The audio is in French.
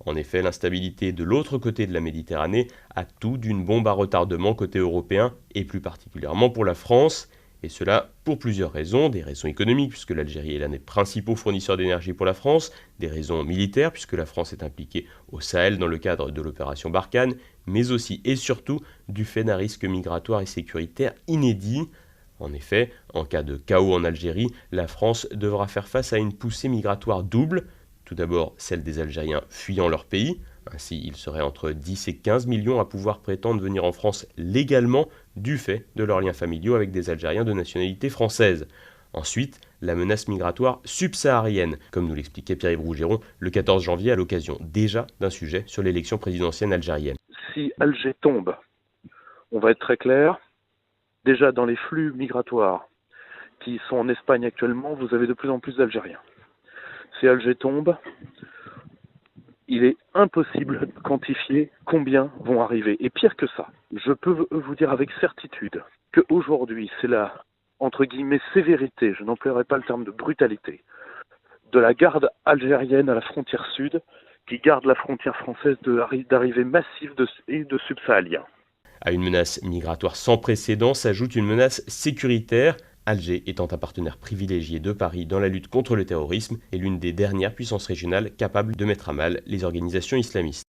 En effet, l'instabilité de l'autre côté de la Méditerranée a tout d'une bombe à retardement côté européen, et plus particulièrement pour la France. Et cela pour plusieurs raisons, des raisons économiques, puisque l'Algérie est l'un des principaux fournisseurs d'énergie pour la France, des raisons militaires, puisque la France est impliquée au Sahel dans le cadre de l'opération Barkhane, mais aussi et surtout du fait d'un risque migratoire et sécuritaire inédit. En effet, en cas de chaos en Algérie, la France devra faire face à une poussée migratoire double. Tout d'abord, celle des Algériens fuyant leur pays. Ainsi, il serait entre 10 et 15 millions à pouvoir prétendre venir en France légalement du fait de leurs liens familiaux avec des Algériens de nationalité française. Ensuite, la menace migratoire subsaharienne, comme nous l'expliquait Pierre-Yves Rougeron le 14 janvier à l'occasion déjà d'un sujet sur l'élection présidentielle algérienne. Si Alger tombe, on va être très clair, déjà dans les flux migratoires qui sont en Espagne actuellement, vous avez de plus en plus d'Algériens. Si Alger tombe, il est impossible de quantifier combien vont arriver. Et pire que ça, je peux vous dire avec certitude qu'aujourd'hui, c'est la, entre guillemets, sévérité, je n'emploierai pas le terme de brutalité, de la garde algérienne à la frontière sud, qui garde la frontière française d'arrivées massives de subsahariens. À une menace migratoire sans précédent s'ajoute une menace sécuritaire. Alger étant un partenaire privilégié de Paris dans la lutte contre le terrorisme et l'une des dernières puissances régionales capables de mettre à mal les organisations islamistes.